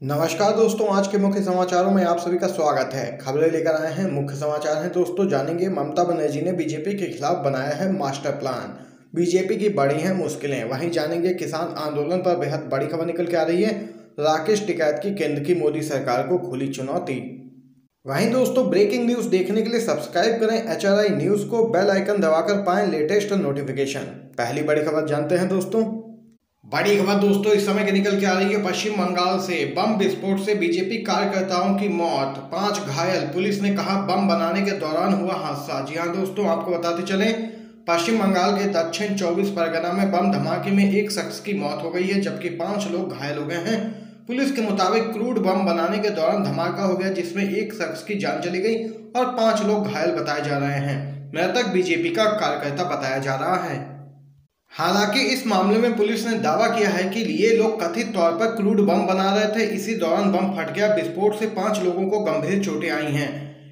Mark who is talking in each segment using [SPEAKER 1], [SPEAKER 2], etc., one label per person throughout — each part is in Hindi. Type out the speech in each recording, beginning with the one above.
[SPEAKER 1] नमस्कार दोस्तों, आज के मुख्य समाचारों में आप सभी का स्वागत है। खबरें लेकर आए हैं। मुख्य समाचार हैं दोस्तों, जानेंगे ममता बनर्जी ने बीजेपी के खिलाफ बनाया है मास्टर प्लान, बीजेपी की बड़ी हैं मुश्किलें। वहीं जानेंगे किसान आंदोलन पर बेहद बड़ी खबर निकल के आ रही है। राकेश टिकैत की केंद्र की मोदी सरकार को खुली चुनौती। वहीं दोस्तों, ब्रेकिंग न्यूज देखने के लिए सब्सक्राइब करें HRI न्यूज को, बेल आइकन दबाकर पाएं लेटेस्ट नोटिफिकेशन। पहली बड़ी खबर जानते हैं दोस्तों। बड़ी खबर दोस्तों इस समय की निकल के आ रही है पश्चिम बंगाल से। बम विस्फोट से बीजेपी कार्यकर्ताओं की मौत, 5 घायल। पुलिस ने कहा बम बनाने के दौरान हुआ हादसा। जी हां दोस्तों, आपको बताते चले, पश्चिम बंगाल के दक्षिण 24 परगना में बम धमाके में एक शख्स की मौत हो गई है, जबकि 5 लोग घायल हो गए हैं। पुलिस के मुताबिक क्रूड बम बनाने के दौरान धमाका हो गया, जिसमें एक शख्स की जान चली गई और 5 लोग घायल बताए जा रहे हैं। मृतक बीजेपी का कार्यकर्ता बताया जा रहा है। हालांकि इस मामले में पुलिस ने दावा किया है कि ये लोग कथित तौर पर क्रूड बम बना रहे थे। इसी दौरान बम फट गया। विस्फोट से 5 लोगों को गंभीर चोटें आई हैं।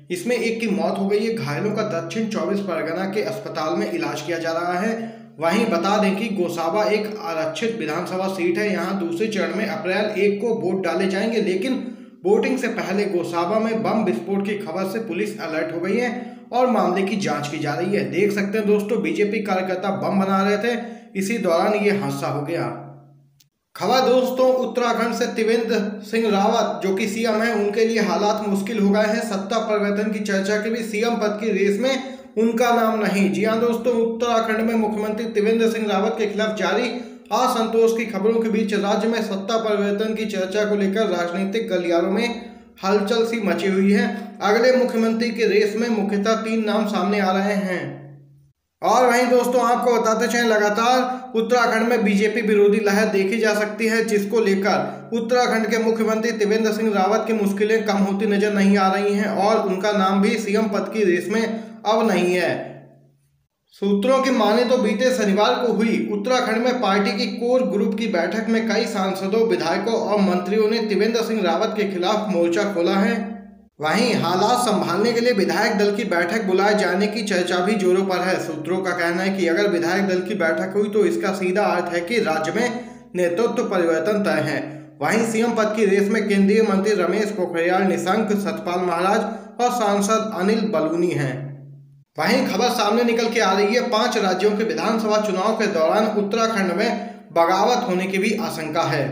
[SPEAKER 1] इसमें एक की मौत हो गई है। घायलों का दक्षिण 24 परगना के अस्पताल में इलाज किया जा रहा है। वहीं बता दें कि गोसाबा एक आरक्षित विधानसभा सीट है। यहाँ दूसरे चरण में अप्रैल 1 को वोट डाले जाएंगे, लेकिन वोटिंग से पहले गोसाबा में बम विस्फोट की खबर से पुलिस अलर्ट हो गई है और मामले की जांच की जा रही है। देख सकते हैं दोस्तों, बीजेपी कार्यकर्ता बम बना रहे थे, इसी दौरान ये हादसा हो गया। खबर दोस्तों उत्तराखंड से। त्रिवेंद्र सिंह रावत जो कि सीएम है, उनके लिए हालात मुश्किल हो गए हैं। सत्ता परिवर्तन की चर्चा के भी सीएम पद की रेस में उनका नाम नहीं। जी हां दोस्तों, उत्तराखंड में मुख्यमंत्री त्रिवेंद्र सिंह रावत के खिलाफ जारी असंतोष की खबरों के बीच राज्य में सत्ता परिवर्तन की चर्चा को लेकर राजनीतिक गलियारों में हलचल सी मची हुई है। अगले मुख्यमंत्री के रेस में मुख्यतः 3 नाम सामने आ रहे हैं। और वहीं दोस्तों आपको बताते चलें, लगातार उत्तराखंड में बीजेपी विरोधी लहर देखी जा सकती है, जिसको लेकर उत्तराखंड के मुख्यमंत्री त्रिवेंद्र सिंह रावत की मुश्किलें कम होती नजर नहीं आ रही हैं और उनका नाम भी सीएम पद की रेस में अब नहीं है। सूत्रों की माने तो बीते शनिवार को हुई उत्तराखंड में पार्टी की कोर ग्रुप की बैठक में कई सांसदों, विधायकों और मंत्रियों ने त्रिवेंद्र सिंह रावत के खिलाफ मोर्चा खोला है। वहीं हालात संभालने के लिए विधायक दल की बैठक बुलाए जाने की चर्चा भी जोरों पर है। सूत्रों का कहना है कि अगर विधायक दल की बैठक हुई तो इसका सीधा अर्थ है कि राज्य में नेतृत्व परिवर्तन तय है। वहीं सीएम पद की रेस में केंद्रीय मंत्री रमेश पोखरियाल निशंक, सतपाल महाराज और सांसद अनिल बलूनी हैं। वहीं खबर सामने निकल के आ रही है 5 राज्यों के विधानसभा चुनाव के दौरान उत्तराखंड में बगावत होने की भी आशंका है।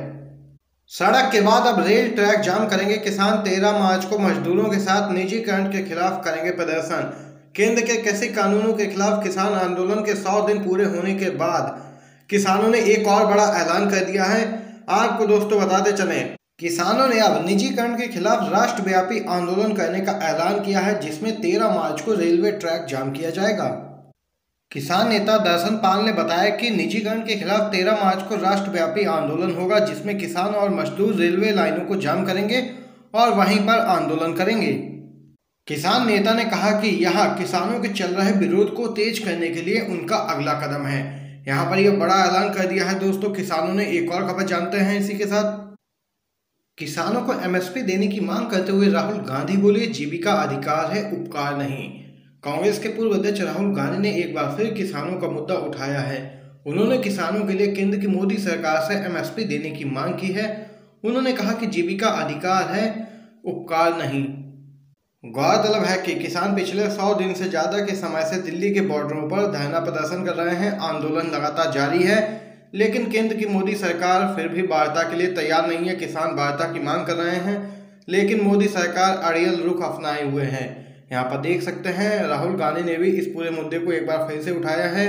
[SPEAKER 1] सड़क के बाद अब रेल ट्रैक जाम करेंगे किसान। 13 मार्च को मजदूरों के साथ निजीकरण के खिलाफ करेंगे प्रदर्शन। केंद्र के कृषि कानूनों के खिलाफ किसान आंदोलन के 100 दिन पूरे होने के बाद किसानों ने एक और बड़ा ऐलान कर दिया है। आपको दोस्तों बताते चलें, किसानों ने अब निजीकरण के खिलाफ राष्ट्रव्यापी आंदोलन करने का ऐलान किया है, जिसमें 13 मार्च को रेलवे ट्रैक जाम किया जाएगा। किसान नेता दर्शन पाल ने बताया कि निजीकरण के खिलाफ 13 मार्च को राष्ट्रव्यापी आंदोलन होगा, जिसमें किसान और मजदूर रेलवे लाइनों को जाम करेंगे और वहीं पर आंदोलन करेंगे। किसान नेता ने कहा कि यह किसानों के चल रहे विरोध को तेज करने के लिए उनका अगला कदम है। यहाँ पर यह बड़ा ऐलान कर दिया है दोस्तों किसानों ने। एक और खबर जानते हैं इसी के साथ। किसानों को MSP देने की मांग करते हुए राहुल गांधी बोले, जीविका अधिकार है, उपकार नहीं। कांग्रेस के पूर्व अध्यक्ष राहुल गांधी ने एक बार फिर किसानों का मुद्दा उठाया है। उन्होंने किसानों के लिए केंद्र की मोदी सरकार से MSP देने की मांग की है। उन्होंने कहा कि जीविका अधिकार है, उपकार नहीं। गौरतलब है कि किसान पिछले 100 दिन से ज्यादा के समय से दिल्ली के बॉर्डरों पर धरना प्रदर्शन कर रहे हैं। आंदोलन लगातार जारी है, लेकिन केंद्र की मोदी सरकार फिर भी वार्ता के लिए तैयार नहीं है। किसान वार्ता की मांग कर रहे हैं, लेकिन मोदी सरकार अड़ियल रुख अपनाए हुए है। यहाँ पर देख सकते हैं राहुल गांधी ने भी इस पूरे मुद्दे को एक बार फिर से उठाया है।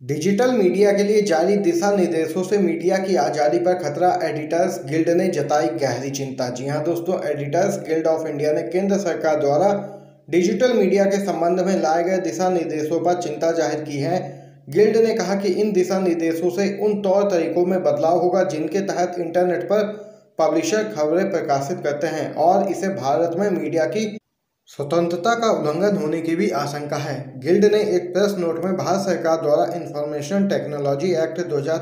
[SPEAKER 1] डिजिटल मीडिया के लिए जारी दिशा निर्देशों से मीडिया की आज़ादी पर खतरा, एडिटर्स गिल्ड ने जताई गहरी चिंता। जी हां दोस्तों, एडिटर्स गिल्ड ऑफ इंडिया ने केंद्र सरकार द्वारा डिजिटल मीडिया के संबंध में लाए गए दिशा निर्देशों पर चिंता जाहिर की है। गिल्ड ने कहा कि इन दिशा निर्देशों से उन तौर तरीकों में बदलाव होगा जिनके तहत इंटरनेट पर पब्लिशर खबरें प्रकाशित करते हैं और इसे भारत में मीडिया की स्वतंत्रता का उल्लंघन होने की भी आशंका है। गिल्ड ने एक प्रेस नोट में भारत सरकार द्वारा इंफॉर्मेशन टेक्नोलॉजी एक्ट 2000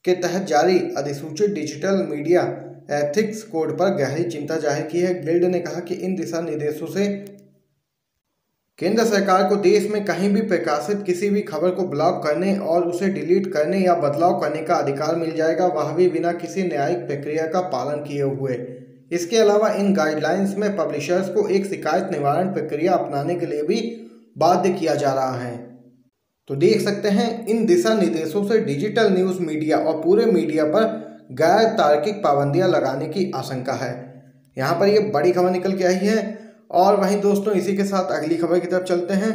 [SPEAKER 1] के तहत जारी अधिसूचित डिजिटल मीडिया एथिक्स कोड पर गहरी चिंता जाहिर की है। गिल्ड ने कहा कि इन दिशा निर्देशों से केंद्र सरकार को देश में कहीं भी प्रकाशित किसी भी खबर को ब्लॉक करने और उसे डिलीट करने या बदलाव करने का अधिकार मिल जाएगा, वह भी बिना किसी न्यायिक प्रक्रिया का पालन किए हुए। इसके अलावा इन गाइडलाइंस में पब्लिशर्स को एक शिकायत निवारण प्रक्रिया अपनाने के लिए भी बाध्य किया जा रहा है। तो देख सकते हैं, इन दिशा निर्देशों से डिजिटल न्यूज़ मीडिया और पूरे मीडिया पर गैर तार्किक पाबंदियां लगाने की आशंका है। यहाँ पर ये बड़ी खबर निकल के आई है। और वहीं दोस्तों, इसी के साथ अगली खबर की तरफ चलते हैं।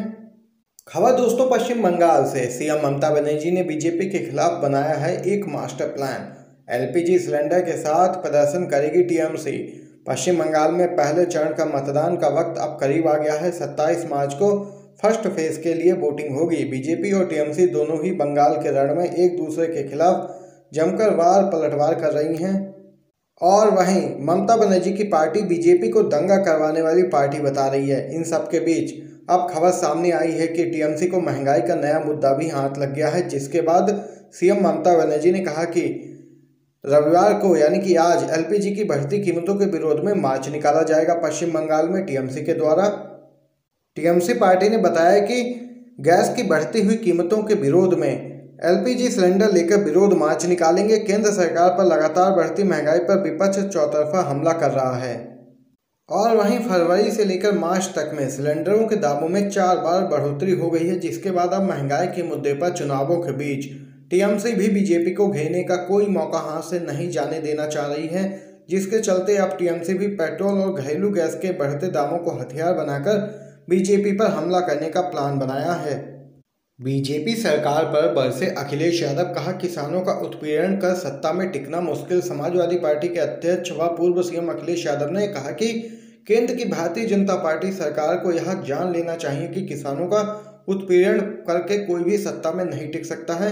[SPEAKER 1] खबर दोस्तों पश्चिम बंगाल से। सीएम ममता बनर्जी ने बीजेपी के खिलाफ बनाया है एक मास्टर प्लान। एलपीजी सिलेंडर के साथ प्रदर्शन करेगी टीएमसी। पश्चिम बंगाल में पहले चरण का मतदान का वक्त अब करीब आ गया है। 27 मार्च को फर्स्ट फेज के लिए वोटिंग होगी। बीजेपी और टीएमसी दोनों ही बंगाल के रण में एक दूसरे के खिलाफ जमकर वार पलटवार कर रही हैं। और वहीं ममता बनर्जी की पार्टी बीजेपी को दंगा करवाने वाली पार्टी बता रही है। इन सब के बीच अब खबर सामने आई है कि टीएमसी को महंगाई का नया मुद्दा भी हाथ लग गया है, जिसके बाद सीएम ममता बनर्जी ने कहा कि रविवार को यानी कि आज एलपीजी की बढ़ती कीमतों के विरोध में मार्च निकाला जाएगा पश्चिम बंगाल में टीएमसी के द्वारा। टीएमसी पार्टी ने बताया कि गैस की बढ़ती हुई कीमतों के विरोध में एलपीजी सिलेंडर लेकर विरोध मार्च निकालेंगे। केंद्र सरकार पर लगातार बढ़ती महंगाई पर विपक्ष चौतरफा हमला कर रहा है। और वहीं फरवरी से लेकर मार्च तक में सिलेंडरों के दामों में 4 बार बढ़ोतरी हो गई है, जिसके बाद अब महंगाई के मुद्दे पर चुनावों के बीच टीएमसी भी बीजेपी को घेरने का कोई मौका हाथ से नहीं जाने देना चाह रही है, जिसके चलते अब टीएमसी भी पेट्रोल और घरेलू गैस के बढ़ते दामों को हथियार बनाकर बीजेपी पर हमला करने का प्लान बनाया है। बीजेपी सरकार पर बरसे अखिलेश यादव। कहा, किसानों का उत्पीड़न कर सत्ता में टिकना मुश्किल। समाजवादी पार्टी के अध्यक्ष व पूर्व सीएम अखिलेश यादव ने कहा कि केंद्र की भारतीय जनता पार्टी सरकार को यह जान लेना चाहिए कि किसानों का उत्पीड़न करके कोई भी सत्ता में नहीं टिक सकता है।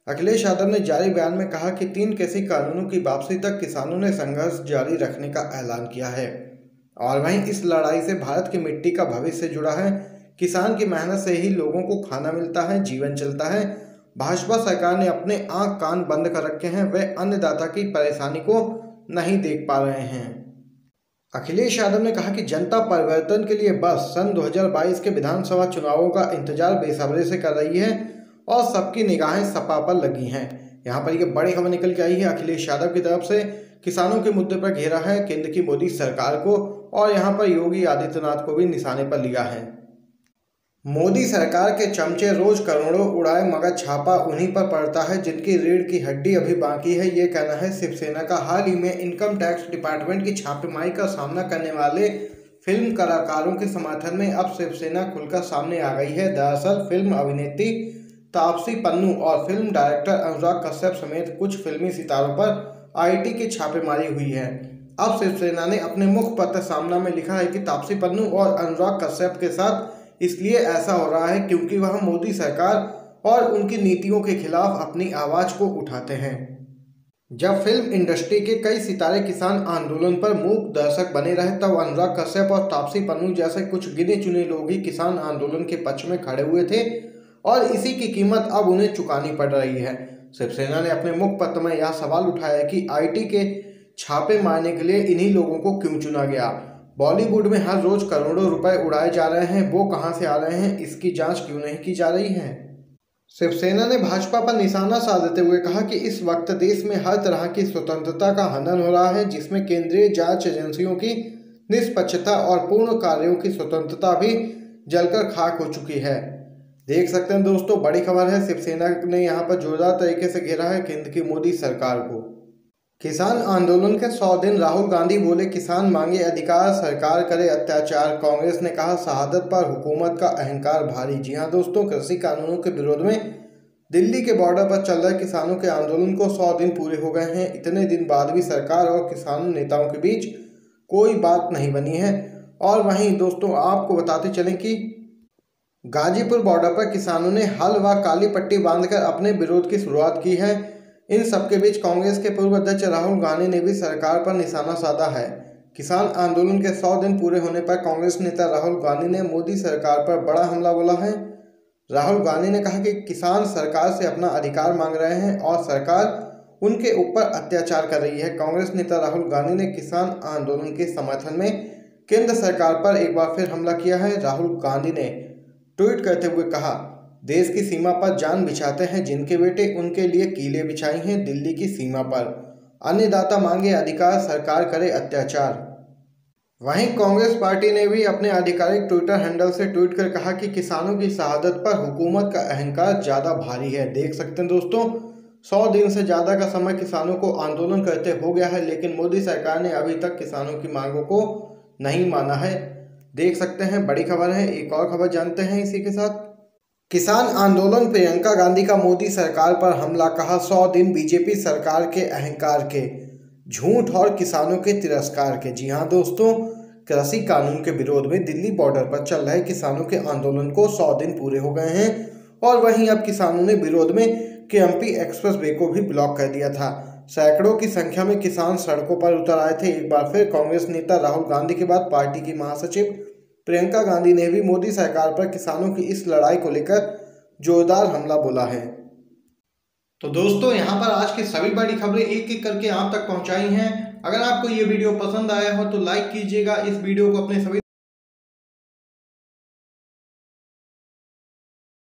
[SPEAKER 1] अखिलेश यादव ने जारी बयान में कहा कि 3 कृषि कानूनों की वापसी तक किसानों ने संघर्ष जारी रखने का ऐलान किया है। और वहीं इस लड़ाई से भारत की मिट्टी का भविष्य जुड़ा है। किसान की मेहनत से ही लोगों को खाना मिलता है, जीवन चलता है। भाजपा सरकार ने अपने आंख कान बंद कर रखे हैं, वे अन्नदाता की परेशानी को नहीं देख पा रहे हैं। अखिलेश यादव ने कहा कि जनता परिवर्तन के लिए बस सन 2022 के विधानसभा चुनावों का इंतजार बेसब्री से कर रही है और सबकी निगाहें सपा पर लगी हैं। यहाँ पर यह बड़ी खबर निकल के आई है। अखिलेश यादव की तरफ से किसानों के मुद्दे पर घेरा है केंद्र की मोदी सरकार को, और यहाँ पर योगी आदित्यनाथ को भी निशाने पर लिया है। मोदी सरकार के चमचे रोज करोड़ों उड़ाए, मगर छापा उन्हीं पर पड़ता है जिनकी रीढ़ की हड्डी अभी बाकी है, ये कहना है शिवसेना का। हाल ही में इनकम टैक्स डिपार्टमेंट की छापेमारी का सामना करने वाले फिल्म कलाकारों के समर्थन में अब शिवसेना खुलकर सामने आ गई है। दरअसल फिल्म अभिनेत्री तापसी पन्नू और फिल्म डायरेक्टर अनुराग कश्यप समेत कुछ फिल्मी सितारों पर आईटी की छापेमारी हुई है। अब शिवसेना ने अपने मुखपत्र सामना में लिखा है कि तापसी पन्नू और अनुराग कश्यप के साथ इसलिए ऐसा हो रहा है क्योंकि वह मोदी सरकार और उनकी नीतियों के खिलाफ अपनी आवाज को उठाते हैं। जब फिल्म इंडस्ट्री के कई सितारे किसान आंदोलन पर मूक दर्शक बने रहे, तब अनुराग कश्यप और तापसी पन्नू जैसे कुछ गिने चुने लोग ही किसान आंदोलन के पक्ष में खड़े हुए थे, और इसी की कीमत अब उन्हें चुकानी पड़ रही है। शिवसेना ने अपने मुखपत्र में यह सवाल उठाया कि आईटी के छापे मारने के लिए इन्हीं लोगों को क्यों चुना गया। बॉलीवुड में हर रोज करोड़ों रुपए उड़ाए जा रहे हैं, वो कहां से आ रहे हैं, इसकी जांच क्यों नहीं की जा रही है। शिवसेना ने भाजपा पर निशाना साधते हुए कहा कि इस वक्त देश में हर तरह की स्वतंत्रता का हनन हो रहा है, जिसमें केंद्रीय जांच एजेंसियों की निष्पक्षता और पूर्ण कार्यों की स्वतंत्रता भी जलकर खाक हो चुकी है। देख सकते हैं दोस्तों, बड़ी खबर है। शिवसेना ने यहाँ पर जोरदार तरीके से घेरा है केंद्र की मोदी सरकार को। किसान आंदोलन के 100 दिन, राहुल गांधी बोले किसान मांगे अधिकार, सरकार करे अत्याचार। कांग्रेस ने कहा शहादत पर हुकूमत का अहंकार भारी। जी हां दोस्तों, कृषि कानूनों के विरोध में दिल्ली के बॉर्डर पर चल रहे किसानों के आंदोलन को 100 दिन पूरे हो गए हैं। इतने दिन बाद भी सरकार और किसान नेताओं के बीच कोई बात नहीं बनी है। और वहीं दोस्तों, आपको बताते चलें कि गाजीपुर बॉर्डर पर किसानों ने हल व काली पट्टी बांधकर अपने विरोध की शुरुआत की है। इन सबके बीच कांग्रेस के पूर्व अध्यक्ष राहुल गांधी ने भी सरकार पर निशाना साधा है। किसान आंदोलन के 100 दिन पूरे होने पर कांग्रेस नेता राहुल गांधी ने मोदी सरकार पर बड़ा हमला बोला है। राहुल गांधी ने कहा कि किसान सरकार से अपना अधिकार मांग रहे हैं और सरकार उनके ऊपर अत्याचार कर रही है। कांग्रेस नेता राहुल गांधी ने किसान आंदोलन के समर्थन में केंद्र सरकार पर एक बार फिर हमला किया है। राहुल गांधी ने ट्वीट करते हुए कहा, देश की सीमा पर जान बिछाते हैं जिनके बेटे, उनके लिए कीलें बिछाई हैं दिल्ली की सीमा पर। अन्नदाता मांगे अधिकार, सरकार करे अत्याचार। वहीं कांग्रेस पार्टी ने भी अपने आधिकारिक ट्विटर हैंडल से ट्वीट कर कहा कि किसानों की शहादत पर हुकूमत का अहंकार ज़्यादा भारी है। देख सकते हैं दोस्तों, 100 दिन से ज़्यादा का समय किसानों को आंदोलन करते हो गया है, लेकिन मोदी सरकार ने अभी तक किसानों की मांगों को नहीं माना है। देख सकते हैं, बड़ी खबर है। एक और खबर जानते हैं इसी के साथ। किसान आंदोलन, प्रियंका गांधी का मोदी सरकार पर हमला, कहा 100 दिन बीजेपी सरकार के अहंकार के, झूठ और किसानों के तिरस्कार के। जी हाँ दोस्तों, कृषि कानून के विरोध में दिल्ली बॉर्डर पर चल रहे किसानों के आंदोलन को 100 दिन पूरे हो गए हैं और वहीं अब किसानों ने विरोध में केएमपी एक्सप्रेस वे को भी ब्लॉक कर दिया था। सैकड़ों की संख्या में किसान सड़कों पर उतर आए थे। एक बार फिर कांग्रेस नेता राहुल गांधी के बाद पार्टी की महासचिव प्रियंका गांधी ने भी मोदी सरकार पर किसानों की इस लड़ाई को लेकर जोरदार हमला बोला है। तो दोस्तों, यहाँ पर आज की सभी बड़ी खबरें एक एक करके आप तक पहुँचाई हैं। अगर आपको ये वीडियो पसंद आया हो तो लाइक कीजिएगा इस वीडियो को अपने सभी